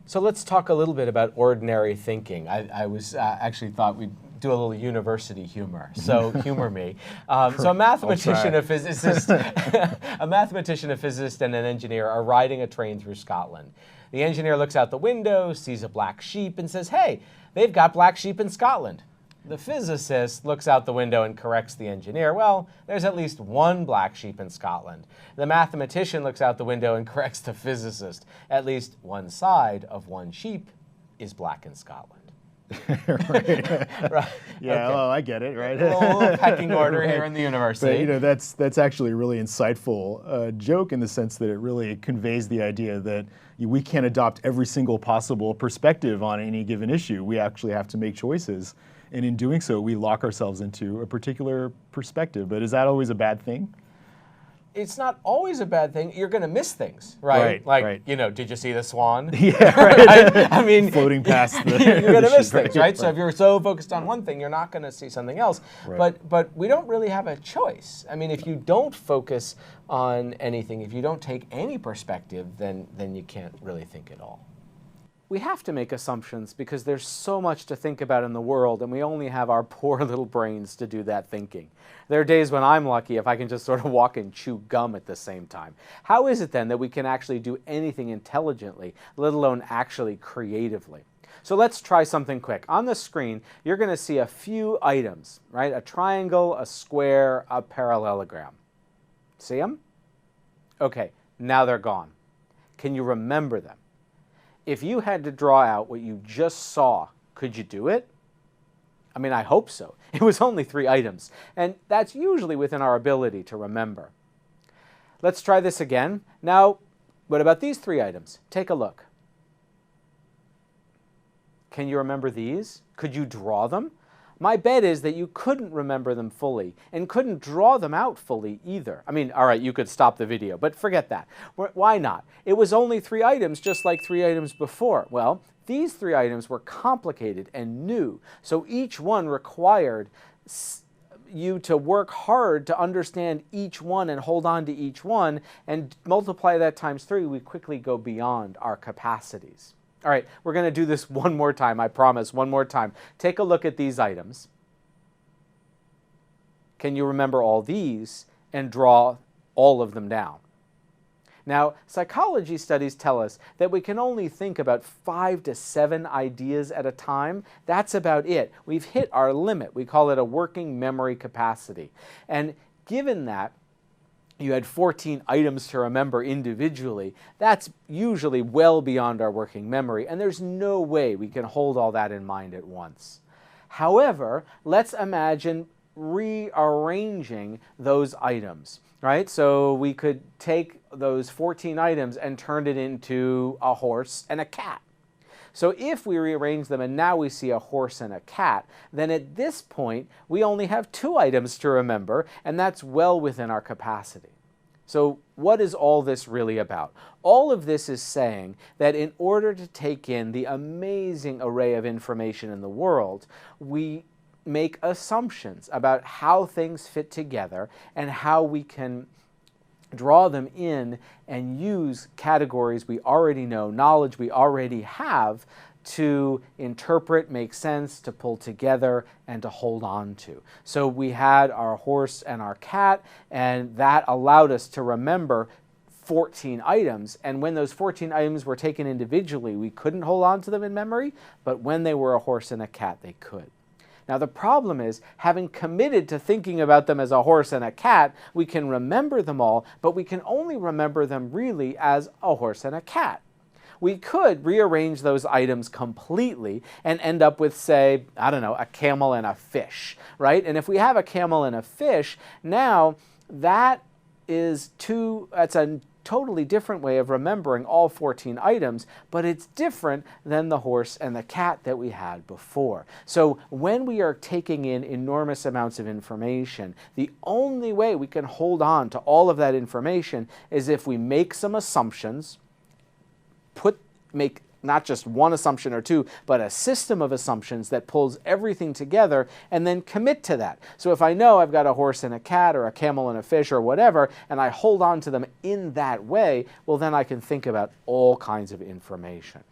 So let's talk a little bit about ordinary thinking. I was actually thought we'd do a little university humor, so humor me. So a mathematician, a physicist, a physicist, and an engineer are riding a train through Scotland. The engineer looks out the window, sees a black sheep, and says, "Hey, they've got black sheep in Scotland." The physicist looks out the window and corrects the engineer. "Well, there's at least one black sheep in Scotland." The mathematician looks out the window and corrects the physicist. "At least one side of one sheep is black in Scotland." Right. Right. Yeah, Okay. well, I get it, right? A little pecking order here in the university. But, that's actually a really insightful joke in the sense that it really conveys the idea that we can't adopt every single possible perspective on any given issue. We actually have to make choices. And in doing so, we lock ourselves into a particular perspective. But is that always a bad thing? It's not always a bad thing. You're going to miss things, right? Right. Did you see the swan? Yeah, right. Right? I mean, floating past the you're going to the miss sheep, things, right? So if you're so focused on one thing, you're not going to see something else. Right. But we don't really have a choice. I mean, if you don't focus on anything, if you don't take any perspective, then you can't really think at all. We have to make assumptions because there's so much to think about in the world, and we only have our poor little brains to do that thinking. There are days when I'm lucky if I can just sort of walk and chew gum at the same time. How is it then that we can actually do anything intelligently, let alone actually creatively? So let's try something quick. On the screen, you're going to see a few items, right? A triangle, a square, a parallelogram. See them? Okay, now they're gone. Can you remember them? If you had to draw out what you just saw, could you do it? I mean, I hope so. It was only 3 items, and that's usually within our ability to remember. Let's try this again. Now, what about these 3 items? Take a look. Can you remember these? Could you draw them? My bet is that you couldn't remember them fully and couldn't draw them out fully either. I mean, all right, you could stop the video, but forget that. Why not? It was only 3 items, just like 3 items before. Well, these 3 items were complicated and new, so each one required you to work hard to understand each one and hold on to each one, and multiply that times 3, we quickly go beyond our capacities. All right, we're going to do this one more time, I promise, one more time. Take a look at these items. Can you remember all these and draw all of them down? Now, psychology studies tell us that we can only think about 5 to 7 ideas at a time. That's about it. We've hit our limit. We call it a working memory capacity. And given that, you had 14 items to remember individually, that's usually well beyond our working memory, and there's no way we can hold all that in mind at once. However, let's imagine rearranging those items, right? So we could take those 14 items and turn it into a horse and a cat. So if we rearrange them and now we see a horse and a cat, then at this point we only have 2 items to remember, and that's well within our capacity. So what is all this really about? All of this is saying that in order to take in the amazing array of information in the world, we make assumptions about how things fit together and how we can draw them in and use categories we already know, knowledge we already have, to interpret, make sense, to pull together, and to hold on to. So we had our horse and our cat, and that allowed us to remember 14 items. And when those 14 items were taken individually, we couldn't hold on to them in memory, but when they were a horse and a cat, they could. Now the problem is, having committed to thinking about them as a horse and a cat, we can remember them all, but we can only remember them really as a horse and a cat. We could rearrange those items completely and end up with, say, I don't know, a camel and a fish, right? And if we have a camel and a fish, now that's a totally different way of remembering all 14 items, but it's different than the horse and the cat that we had before. So when we are taking in enormous amounts of information, the only way we can hold on to all of that information is if we make some assumptions, make not just one assumption or two, but a system of assumptions that pulls everything together and then commit to that. So if I know I've got a horse and a cat or a camel and a fish or whatever, and I hold on to them in that way, well, then I can think about all kinds of information.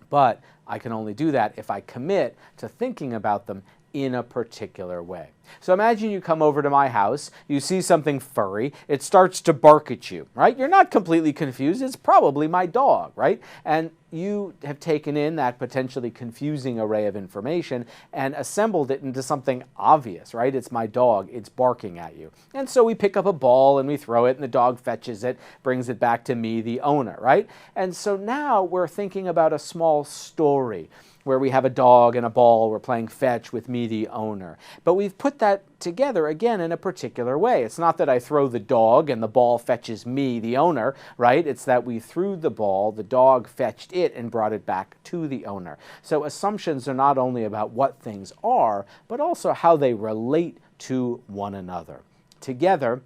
But I can only do that if I commit to thinking about them in a particular way. So imagine you come over to my house, you see something furry, it starts to bark at you, right? You're not completely confused, it's probably my dog, right? And you have taken in that potentially confusing array of information and assembled it into something obvious, right? It's my dog, it's barking at you. And so we pick up a ball and we throw it and the dog fetches it, brings it back to me, the owner, right? And so now we're thinking about a small story where we have a dog and a ball, we're playing fetch with me, the owner. But we've put that together, again, in a particular way. It's not that I throw the dog and the ball fetches me, the owner, right? It's that we threw the ball, the dog fetched it and brought it back to the owner. So assumptions are not only about what things are, but also how they relate to one another. Together,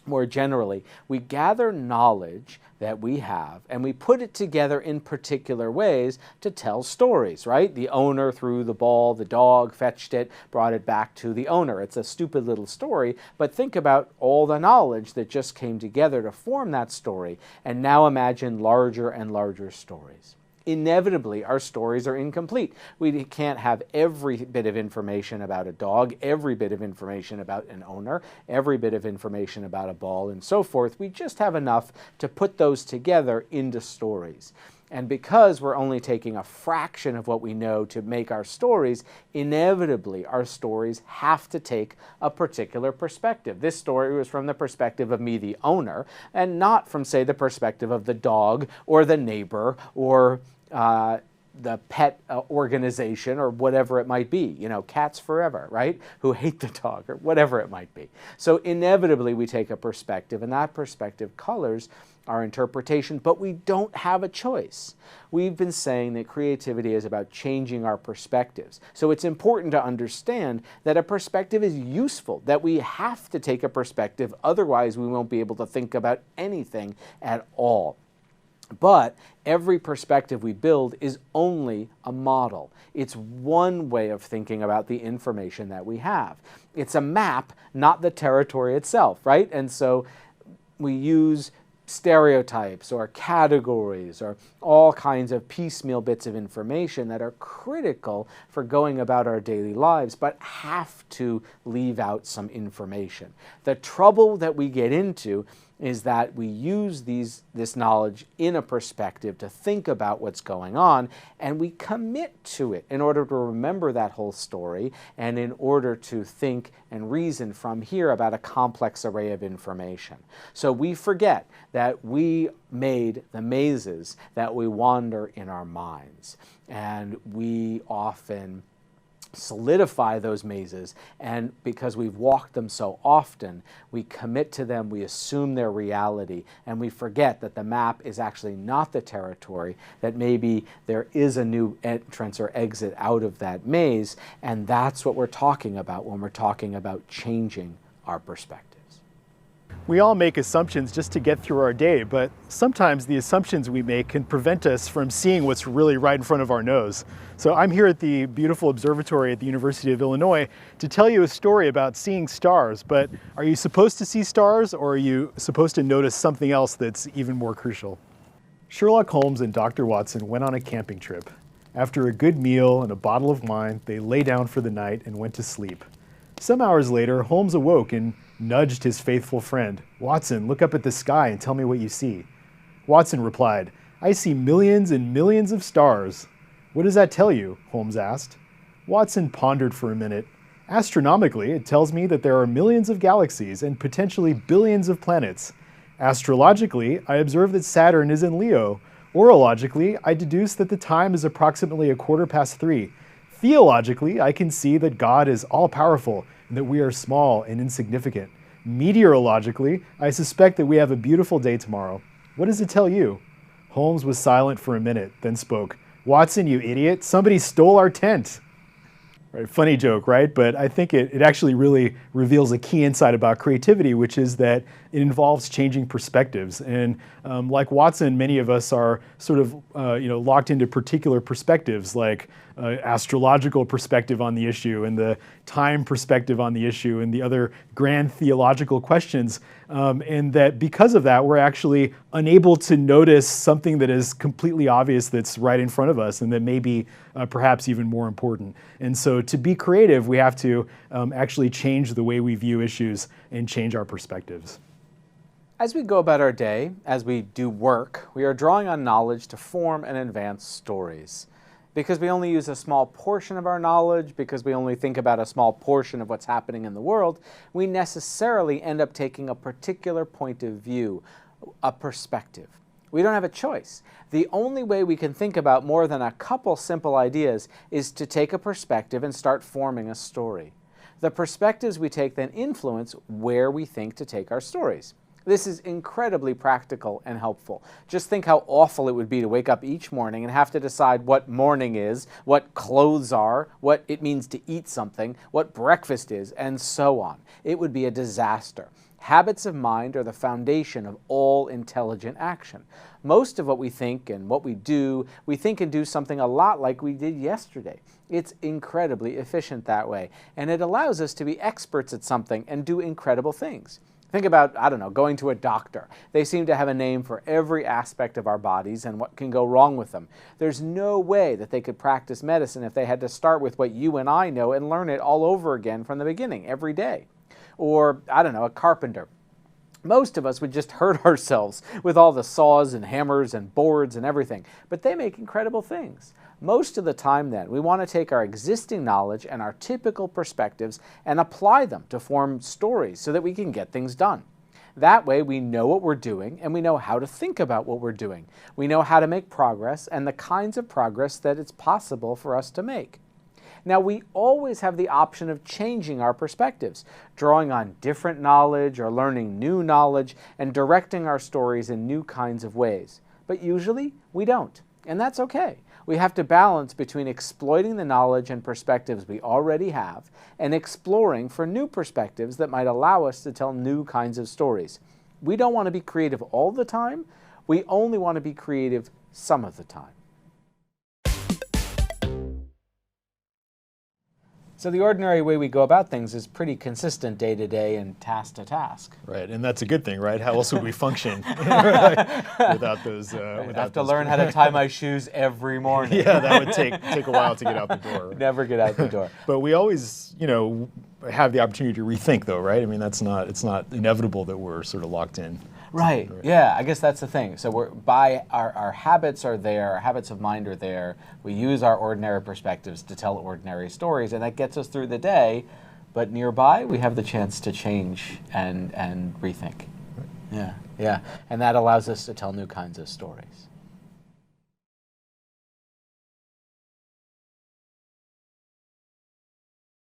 more generally, we gather knowledge that we have and we put it together in particular ways to tell stories, right? The owner threw the ball, the dog fetched it, brought it back to the owner. It's a stupid little story, but think about all the knowledge that just came together to form that story, and now imagine larger and larger stories. Inevitably, our stories are incomplete. We can't have every bit of information about a dog, every bit of information about an owner, every bit of information about a ball, and so forth. We just have enough to put those together into stories. And because we're only taking a fraction of what we know to make our stories, inevitably our stories have to take a particular perspective. This story was from the perspective of me, the owner, and not from, say, the perspective of the dog or the neighbor or the pet organization or whatever it might be, you know, Cats Forever, right, who hate the dog or whatever it might be. So inevitably we take a perspective, and that perspective colors our interpretation, but we don't have a choice. We've been saying that creativity is about changing our perspectives. So it's important to understand that a perspective is useful, that we have to take a perspective, otherwise we won't be able to think about anything at all. But every perspective we build is only a model. It's one way of thinking about the information that we have. It's a map, not the territory itself, right? And so we use stereotypes or categories or all kinds of piecemeal bits of information that are critical for going about our daily lives, but have to leave out some information. The trouble that we get into is that we use this knowledge in a perspective to think about what's going on, and we commit to it in order to remember that whole story and in order to think and reason from here about a complex array of information. So we forget that we made the mazes that we wander in our minds, and we often solidify those mazes, and because we've walked them so often, we commit to them, we assume their reality, and we forget that the map is actually not the territory, that maybe there is a new entrance or exit out of that maze, and that's what we're talking about when we're talking about changing our perspectives. We all make assumptions just to get through our day, but sometimes the assumptions we make can prevent us from seeing what's really right in front of our nose. So I'm here at the beautiful observatory at the University of Illinois to tell you a story about seeing stars, but are you supposed to see stars, or are you supposed to notice something else that's even more crucial? Sherlock Holmes and Dr. Watson went on a camping trip. After a good meal and a bottle of wine, they lay down for the night and went to sleep. Some hours later, Holmes awoke and nudged his faithful friend. "Watson, look up at the sky and tell me what you see." Watson replied, "I see millions and millions of stars." "What does that tell you?" Holmes asked. Watson pondered for a minute. "Astronomically, it tells me that there are millions of galaxies and potentially billions of planets. Astrologically, I observe that Saturn is in Leo. Orologically, I deduce that the time is approximately 3:15. Theologically, I can see that God is all-powerful and that we are small and insignificant. Meteorologically, I suspect that we have a beautiful day tomorrow. What does it tell you?" Holmes was silent for a minute, then spoke. "Watson, you idiot, somebody stole our tent." Right, funny joke, right? But I think it actually really reveals a key insight about creativity, which is that it involves changing perspectives. And like Watson, many of us are sort of locked into particular perspectives, like astrological perspective on the issue and the time perspective on the issue and the other grand theological questions. And that because of that, we're actually unable to notice something that is completely obvious that's right in front of us and that may be perhaps even more important. And so to be creative, we have to actually change the way we view issues and change our perspectives. As we go about our day, as we do work, we are drawing on knowledge to form and advance stories. Because we only use a small portion of our knowledge, because we only think about a small portion of what's happening in the world, we necessarily end up taking a particular point of view, a perspective. We don't have a choice. The only way we can think about more than a couple simple ideas is to take a perspective and start forming a story. The perspectives we take then influence where we think to take our stories. This is incredibly practical and helpful. Just think how awful it would be to wake up each morning and have to decide what morning is, what clothes are, what it means to eat something, what breakfast is, and so on. It would be a disaster. Habits of mind are the foundation of all intelligent action. Most of what we think and what we do, we think and do something a lot like we did yesterday. It's incredibly efficient that way, and it allows us to be experts at something and do incredible things. Think about, I don't know, going to a doctor. They seem to have a name for every aspect of our bodies and what can go wrong with them. There's no way that they could practice medicine if they had to start with what you and I know and learn it all over again from the beginning, every day. Or, I don't know, a carpenter. Most of us would just hurt ourselves with all the saws and hammers and boards and everything, but they make incredible things. Most of the time then, we want to take our existing knowledge and our typical perspectives and apply them to form stories so that we can get things done. That way we know what we're doing and we know how to think about what we're doing. We know how to make progress and the kinds of progress that it's possible for us to make. Now, we always have the option of changing our perspectives, drawing on different knowledge or learning new knowledge and directing our stories in new kinds of ways. But usually we don't, and that's okay. We have to balance between exploiting the knowledge and perspectives we already have and exploring for new perspectives that might allow us to tell new kinds of stories. We don't want to be creative all the time. We only want to be creative some of the time. So the ordinary way we go about things is pretty consistent day to day and task to task. Right, and that's a good thing, right? How else would we function without those? I have to learn how to tie my shoes every morning. Yeah, that would take a while to get out the door. Never get out the door. But we always, have the opportunity to rethink, though, right? I mean, it's not inevitable that we're sort of locked in. Right. Yeah, I guess that's the thing. So our habits are there, our habits of mind are there. We use our ordinary perspectives to tell ordinary stories, and that gets us through the day. But nearby, we have the chance to change and rethink. Yeah. And that allows us to tell new kinds of stories.